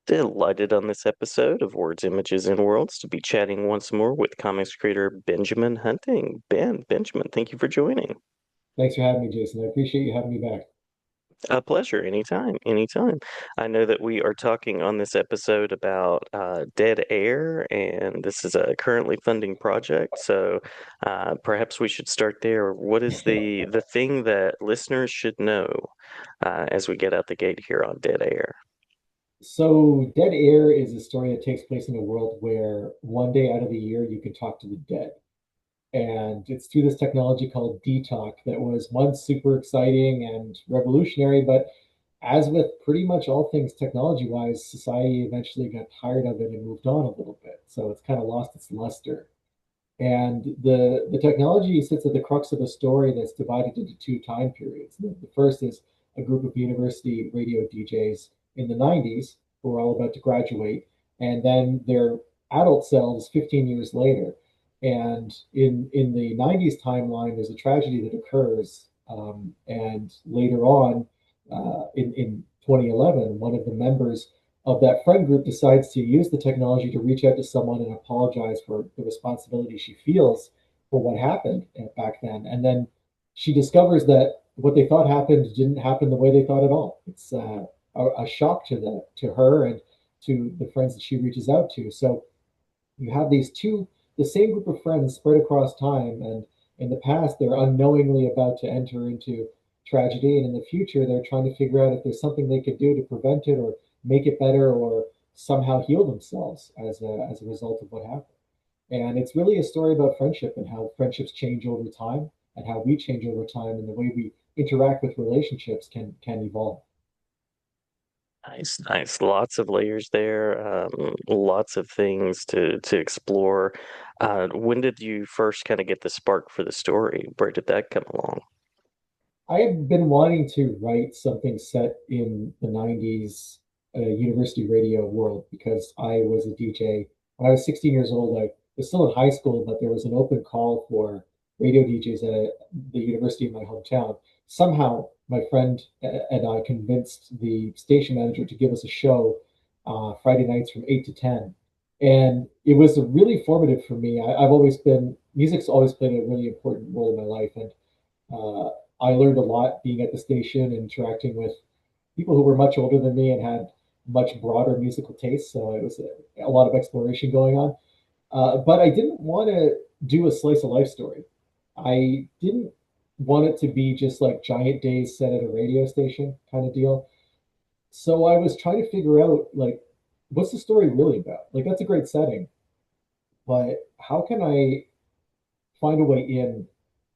Delighted on this episode of Words, Images, and Worlds to be chatting once more with comics creator Benjamin Hunting. Benjamin, thank you for joining. Thanks for having me, Jason. I appreciate you having me back. A pleasure, anytime, anytime. I know that we are talking on this episode about Dead Air, and this is a currently funding project. So perhaps we should start there. What is the thing that listeners should know as we get out the gate here on Dead Air? So, Dead Air is a story that takes place in a world where one day out of the year you can talk to the dead. And it's through this technology called DTalk that was once super exciting and revolutionary. But as with pretty much all things technology wise, society eventually got tired of it and moved on a little bit. So, it's kind of lost its luster. And the technology sits at the crux of a story that's divided into two time periods. The first is a group of university radio DJs in the 90s who are all about to graduate, and then their adult selves 15 years later. And in the 90s timeline, there's a tragedy that occurs. And later on, in 2011, one of the members of that friend group decides to use the technology to reach out to someone and apologize for the responsibility she feels for what happened back then. And then she discovers that what they thought happened didn't happen the way they thought at all. It's a shock to her and to the friends that she reaches out to. So you have the same group of friends spread across time, and in the past they're unknowingly about to enter into tragedy, and in the future they're trying to figure out if there's something they could do to prevent it or make it better or somehow heal themselves as a result of what happened. And it's really a story about friendship and how friendships change over time and how we change over time and the way we interact with relationships can evolve. Nice, nice. Lots of layers there. Lots of things to explore. When did you first kind of get the spark for the story? Where did that come along? I have been wanting to write something set in the 90s university radio world because I was a DJ. When I was 16 years old, I was still in high school, but there was an open call for radio DJs at the university in my hometown. Somehow, my friend and I convinced the station manager to give us a show Friday nights from 8 to 10. And it was really formative for me. I've always been, music's always played a really important role in my life. And uh, I learned a lot being at the station, interacting with people who were much older than me and had much broader musical tastes. So it was a lot of exploration going on. But I didn't want to do a slice of life story. I didn't want it to be just like Giant Days set at a radio station kind of deal. So I was trying to figure out like, what's the story really about? Like, that's a great setting, but how can I find a way in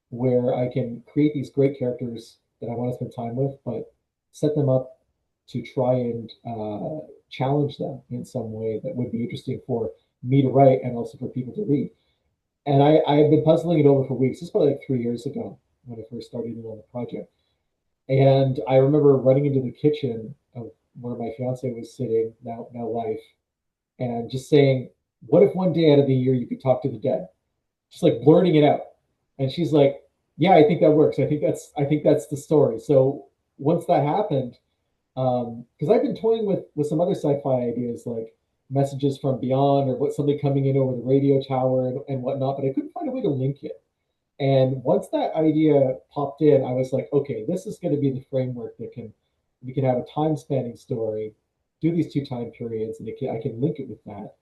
where I can create these great characters that I want to spend time with, but set them up to try and challenge them in some way that would be interesting for me to write and also for people to read. And I have been puzzling it over for weeks. This was probably like 3 years ago when I first started in on the project. And I remember running into the kitchen of where my fiance was sitting, now wife, and just saying, "What if one day out of the year you could talk to the dead?" Just like blurting it out. And she's like, "Yeah, I think that works. I think that's the story." So once that happened, because I've been toying with some other sci-fi ideas like messages from beyond or what something coming in over the radio tower and whatnot, but I couldn't find a way to link it. And once that idea popped in, I was like, okay, this is going to be the framework that can we can have a time spanning story, do these two time periods, and I can link it with that,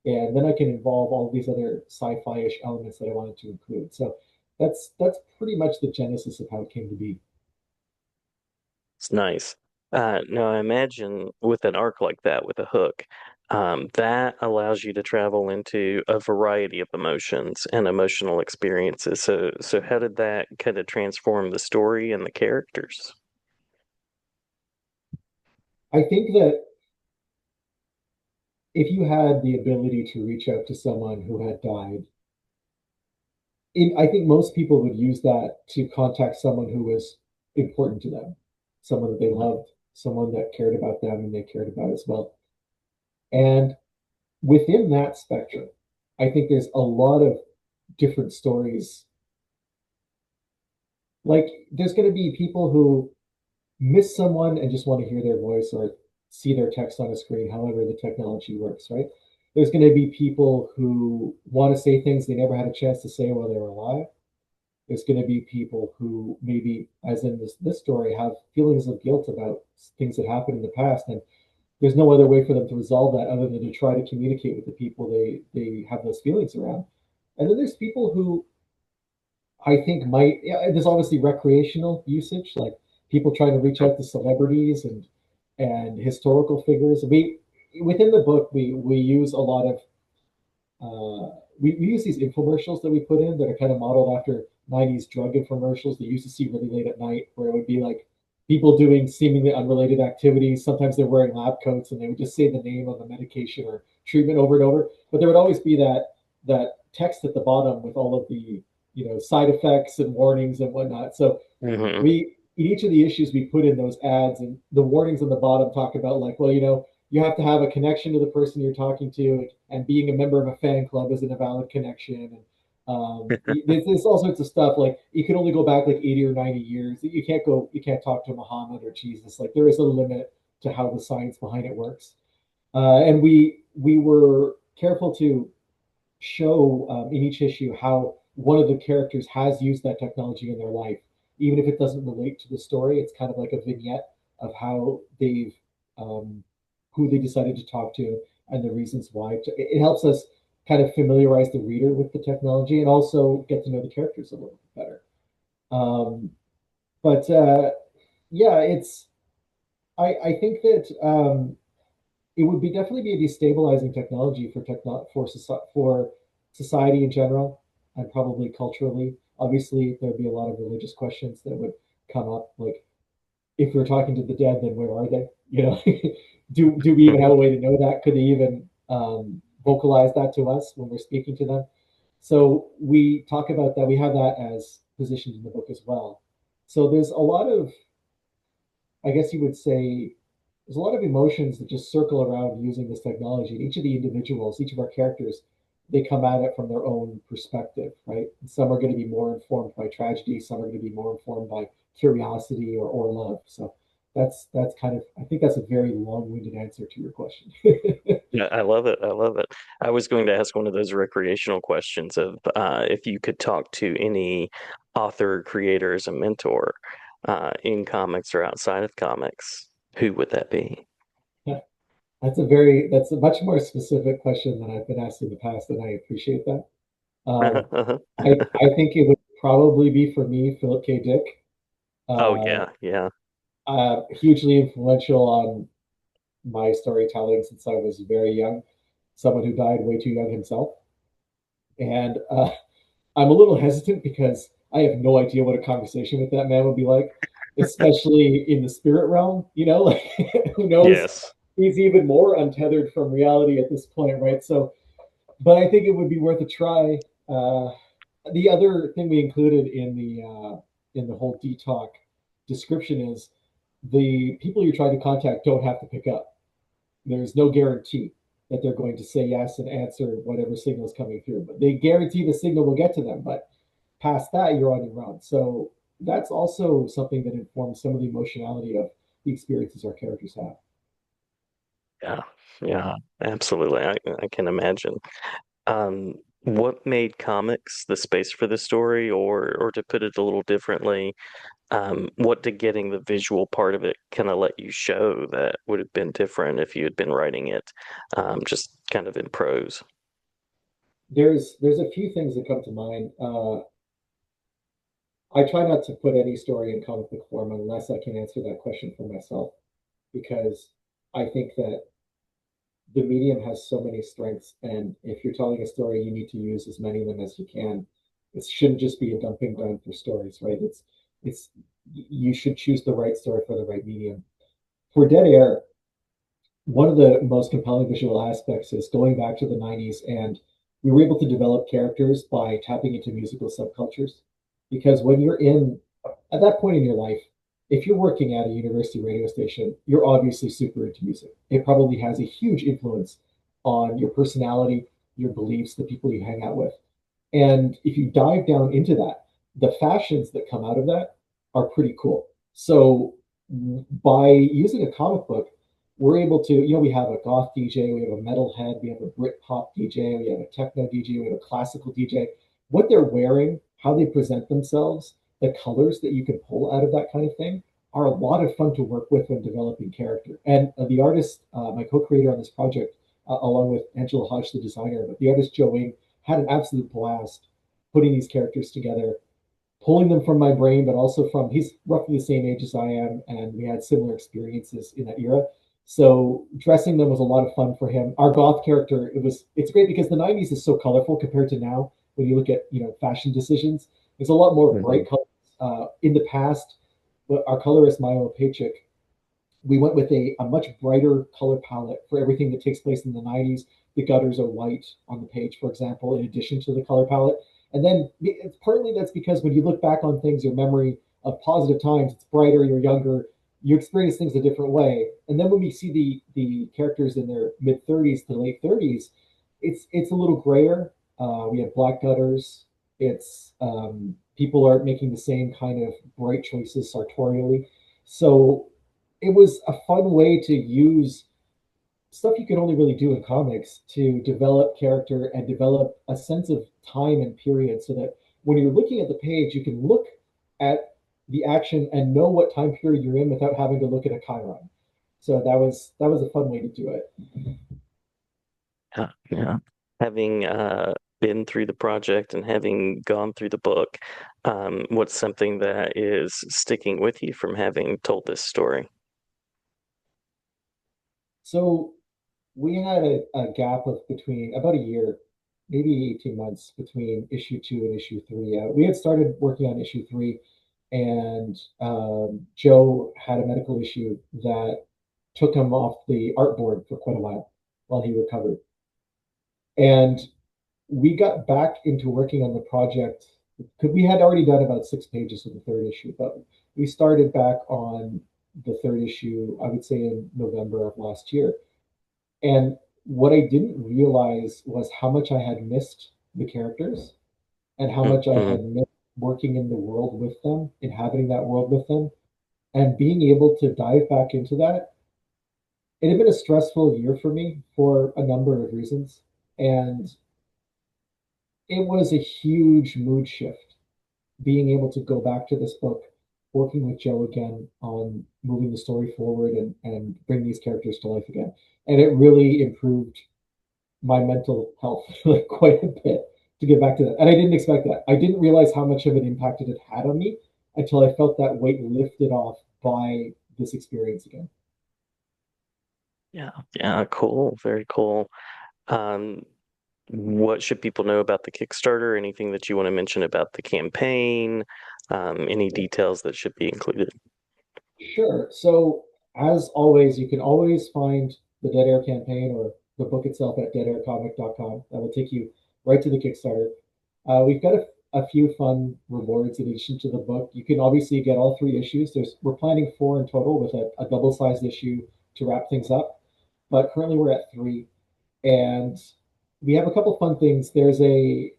and then I can involve all these other sci-fi-ish elements that I wanted to include. So that's pretty much the genesis of how it came to be. It's nice. Now, I imagine with an arc like that, with a hook, that allows you to travel into a variety of emotions and emotional experiences. So how did that kind of transform the story and the characters? I think that if you had the ability to reach out to someone who had died, I think most people would use that to contact someone who was important to them, someone that they loved, someone that cared about them and they cared about as well. And within that spectrum, I think there's a lot of different stories. Like there's going to be people who miss someone and just want to hear their voice, or see their text on a screen, however the technology works, right? There's going to be people who want to say things they never had a chance to say while they were alive. There's going to be people who maybe, as in this story, have feelings of guilt about things that happened in the past, and there's no other way for them to resolve that other than to try to communicate with the people they have those feelings around. And then there's people who I think might, yeah, there's obviously recreational usage, like people trying to reach out to celebrities and historical figures. We within the book we use a lot of we use these infomercials that we put in that are kind of modeled after 90s drug infomercials that you used to see really late at night, where it would be like people doing seemingly unrelated activities. Sometimes they're wearing lab coats and they would just say the name of the medication or treatment over and over. But there would always be that text at the bottom with all of the side effects and warnings and whatnot. So Hmm. we in each of the issues we put in those ads, and the warnings on the bottom talk about like, well, you have to have a connection to the person you're talking to, and being a member of a fan club isn't a valid connection. And there's all sorts of stuff like you can only go back like 80 or 90 years. You can't talk to Muhammad or Jesus. Like there is a limit to how the science behind it works. And we were careful to show in each issue how one of the characters has used that technology in their life, even if it doesn't relate to the story. It's kind of like a vignette of how they've who they decided to talk to and the reasons why. It helps us kind of familiarize the reader with the technology and also get to know the characters a little bit better. Um, but yeah, it's I think that it would be definitely be a destabilizing technology for for society in general and probably culturally. Obviously, there'd be a lot of religious questions that would come up, like if we're talking to the dead, then where are they? Do we even have a way to know that? Could they even vocalize that to us when we're speaking to them? So we talk about that. We have that as positioned in the book as well. So there's a lot of, I guess you would say, there's a lot of emotions that just circle around using this technology. And each of the individuals, each of our characters, they come at it from their own perspective, right? And some are going to be more informed by tragedy, some are going to be more informed by curiosity or love. So that's kind of, I think that's a very long-winded answer to your question. Yeah, I love it. I love it. I was going to ask one of those recreational questions of if you could talk to any author, creator as a mentor in comics or outside of comics, who would that be? That's a much more specific question than I've been asked in the past, and I appreciate that. Um, I think it would probably be for me, Philip K. Dick. Oh Uh, yeah, yeah. Hugely influential on my storytelling since I was very young, someone who died way too young himself. And I'm a little hesitant because I have no idea what a conversation with that man would be like, especially in the spirit realm. Like who knows? Yes. He's even more untethered from reality at this point, right? So, but I think it would be worth a try. The other thing we included in the whole DTalk description is the people you're trying to contact don't have to pick up. There's no guarantee that they're going to say yes and answer whatever signal is coming through, but they guarantee the signal will get to them. But past that, you're on your own. So that's also something that informs some of the emotionality of the experiences our characters have. Yeah. Yeah. Absolutely. I can imagine. What made comics the space for the story, or to put it a little differently, what did getting the visual part of it kind of let you show that would have been different if you had been writing it just kind of in prose? There's a few things that come to mind. I try not to put any story in comic book form unless I can answer that question for myself, because I think that the medium has so many strengths, and if you're telling a story, you need to use as many of them as you can. It shouldn't just be a dumping ground for stories, right? It's you should choose the right story for the right medium. For Dead Air, one of the most compelling visual aspects is going back to the 90s, and we were able to develop characters by tapping into musical subcultures. Because when you're in at that point in your life, if you're working at a university radio station, you're obviously super into music. It probably has a huge influence on your personality, your beliefs, the people you hang out with. And if you dive down into that, the fashions that come out of that are pretty cool. So by using a comic book, we're able to, we have a goth DJ, we have a metalhead, we have a Britpop DJ, we have a techno DJ, we have a classical DJ. What they're wearing, how they present themselves, the colors that you can pull out of that kind of thing are a lot of fun to work with when developing character. And the artist, my co-creator on this project, along with Angela Hodge, the designer, but the artist Joe Wing had an absolute blast putting these characters together, pulling them from my brain, but also from, he's roughly the same age as I am, and we had similar experiences in that era. So dressing them was a lot of fun for him. Our goth character, it's great because the 90s is so colorful compared to now when you look at, fashion decisions. There's a lot more Hmm. bright colors. In the past, but our colorist Milo Paychik, we went with a much brighter color palette for everything that takes place in the 90s. The gutters are white on the page, for example, in addition to the color palette. And then it's partly that's because when you look back on things, your memory of positive times, it's brighter, you're younger, you experience things a different way. And then when we see the characters in their mid 30s to late 30s, it's a little grayer. We have black gutters. It's people aren't making the same kind of bright choices sartorially. So it was a fun way to use stuff you can only really do in comics to develop character and develop a sense of time and period so that when you're looking at the page, you can look at the action and know what time period you're in without having to look at a Chiron. So that was a fun way to do it. Yeah, yeah. Having been through the project and having gone through the book, what's something that is sticking with you from having told this story? So we had a gap of between about a year, maybe 18 months between issue two and issue three. We had started working on issue three, and Joe had a medical issue that took him off the artboard for quite a while he recovered. And we got back into working on the project because we had already done about 6 pages of the third issue, but we started back on the third issue, I would say in November of last year. And what I didn't realize was how much I had missed the characters and how much I Mm-hmm. had missed working in the world with them, inhabiting that world with them, and being able to dive back into that. It had been a stressful year for me for a number of reasons. And it was a huge mood shift being able to go back to this book, working with Joe again on moving the story forward and bring these characters to life again. And it really improved my mental health like quite a bit to get back to that. And I didn't expect that. I didn't realize how much of an impact it had had on me until I felt that weight lifted off by this experience again. Yeah, yeah, cool, very cool. Um, what should people know about the Kickstarter? Anything that you want to mention about the campaign? Any details that should be included? Sure. So as always, you can always find the Dead Air campaign or the book itself at deadaircomic.com. That will take you right to the Kickstarter. We've got a few fun rewards in addition to the book. You can obviously get all three issues. We're planning four in total with a double-sized issue to wrap things up, but currently we're at three, and we have a couple fun things. There's a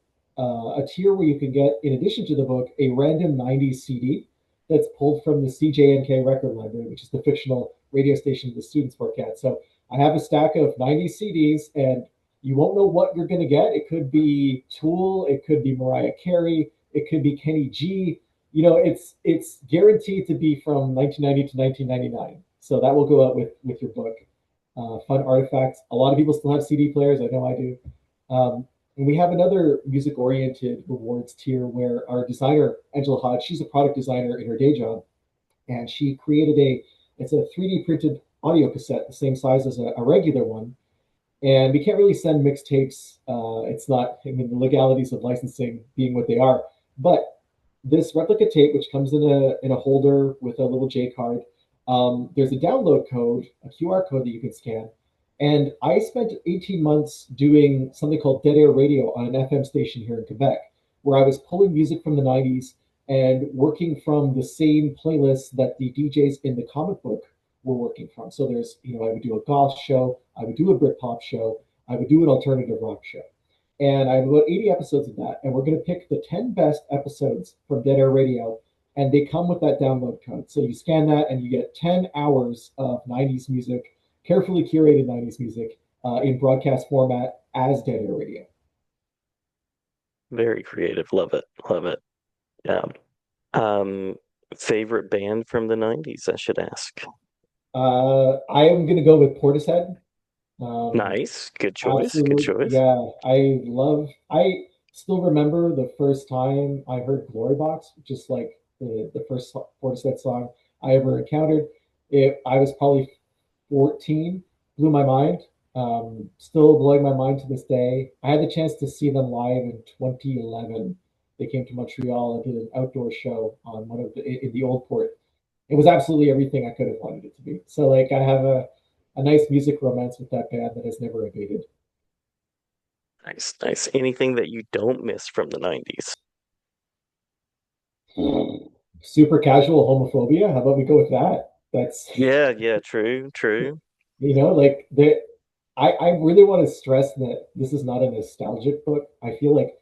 tier where you can get, in addition to the book, a random '90s CD that's pulled from the CJNK Record Library, which is the fictional radio station the students work at. So I have a stack of '90s CDs, and you won't know what you're going to get. It could be Tool, it could be Mariah Carey, it could be Kenny G. It's guaranteed to be from 1990 to 1999. So that will go out with your book. Fun artifacts. A lot of people still have CD players. I know I do. And we have another music oriented rewards tier where our designer, Angela Hodge, she's a product designer in her day job, and she created it's a 3D printed audio cassette, the same size as a regular one. And we can't really send mixtapes. It's not, I mean, the legalities of licensing being what they are. But this replica tape, which comes in a holder with a little J card, there's a download code, a QR code that you can scan. And I spent 18 months doing something called Dead Air Radio on an FM station here in Quebec, where I was pulling music from the 90s and working from the same playlists that the DJs in the comic book were working from. So I would do a goth show, I would do a Britpop show, I would do an alternative rock show. And I have about 80 episodes of that. And we're going to pick the 10 best episodes from Dead Air Radio. And they come with that download code. So you scan that and you get 10 hours of 90s music carefully curated 90s music in broadcast format as Dead Air Radio. Very creative. Love it. Love it. Yeah. Um, Favorite band from the 90s, I should ask. I am going to go with Portishead. Um, Nice. Good choice. Good Absolutely. choice. Yeah. I still remember the first time I heard Glory Box, just like the first Portishead song I ever encountered. I was probably 14, blew my mind. Still blowing my mind to this day. I had the chance to see them live in 2011. They came to Montreal and did an outdoor show on one of in the Old Port. It was absolutely everything I could have wanted it to be. So like I have a nice music romance with that band that has never abated. Nice. Nice. Anything that you don't miss from the 90s? Super casual homophobia. How about we go with that? That's Yeah, yeah, true, true. like the I really want to stress that this is not a nostalgic book. I feel like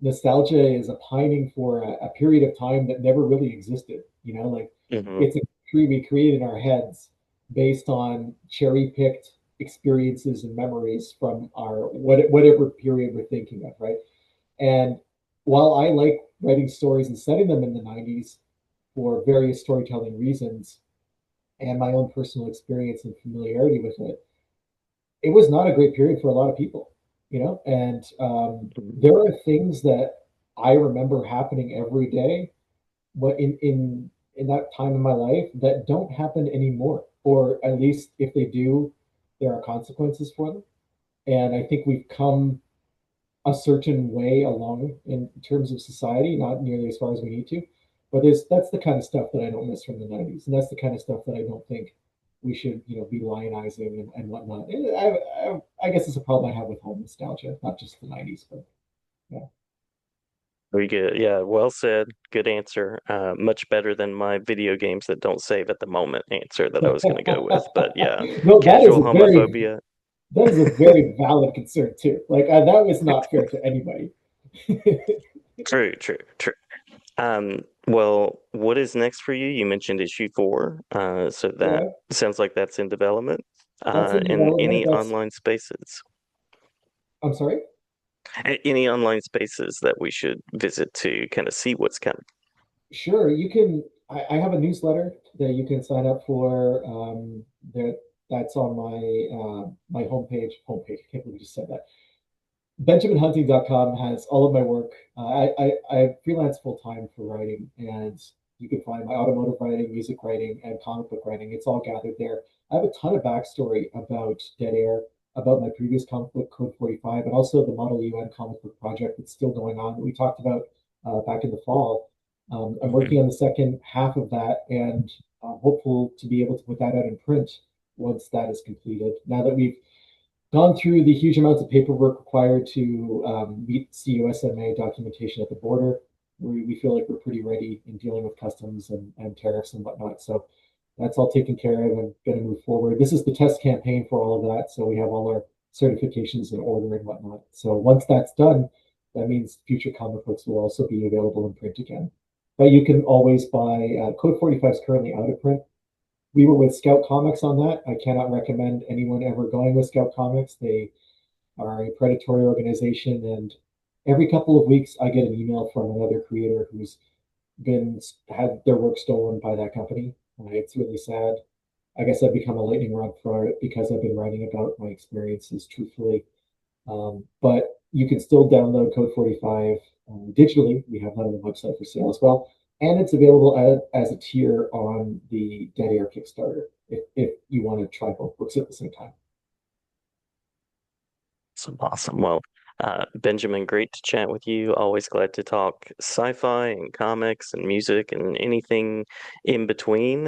nostalgia is a pining for a period of time that never really existed. Like Hmm. it's a tree we create in our heads based on cherry picked experiences and memories from our whatever period we're thinking of, right? And while I like writing stories and setting them in the 90s for various storytelling reasons and my own personal experience and familiarity with it, it was not a great period for a lot of people, and there are things that I remember happening every day, but in that time in my life that don't happen anymore, or at least if they do, there are consequences for them. And I think we've come a certain way along in terms of society, not nearly as far as we need to. But that's the kind of stuff that I don't miss from the 90s. And that's the kind of stuff that I don't think we should, be lionizing and whatnot. And I guess it's a problem I have with home nostalgia, not just the 90s, but yeah. Very good. Yeah, well said. Good answer. Much better than my video games that don't save at the moment answer that I was going to go with. But yeah, No, casual homophobia. that is a very valid concern too. Like that was not fair to anybody. True, true, true. Well, what is next for you? You mentioned issue four, so that Yeah, sounds like that's in development. that's in In development. any online spaces, I'm sorry. any online spaces that we should visit to kind of see what's coming. Sure, you can. I have a newsletter that you can sign up for. That's on my homepage. Homepage. I can't believe you just said that. BenjaminHunting.com has all of my work. I freelance full time for writing, and you can find my automotive writing, music writing, and comic book writing. It's all gathered there. I have a ton of backstory about Dead Air, about my previous comic book Code 45, and also the Model UN comic book project that's still going on that we talked about back in the fall. I'm working Mhm. on the second half of that, and I'm hopeful to be able to put that out in print once that is completed. Now that we've gone through the huge amounts of paperwork required to meet CUSMA documentation at the border, we feel like we're pretty ready in dealing with customs and tariffs and whatnot. So that's all taken care of and going to move forward. This is the test campaign for all of that. So we have all our certifications in order and whatnot. So once that's done, that means future comic books will also be available in print again. But you can always buy, Code 45 is currently out of print. We were with Scout Comics on that. I cannot recommend anyone ever going with Scout Comics. They are a predatory organization, and every couple of weeks I get an email from another creator who's been had their work stolen by that company. It's really sad. I guess I've become a lightning rod for it because I've been writing about my experiences truthfully. But you can still download Code 45 digitally. We have that on the website for sale as well. And it's available as a tier on the Dead Air Kickstarter if you want to try both books at the same time. Awesome, awesome. Well, Benjamin, great to chat with you. Always glad to talk sci-fi and comics and music and anything in between.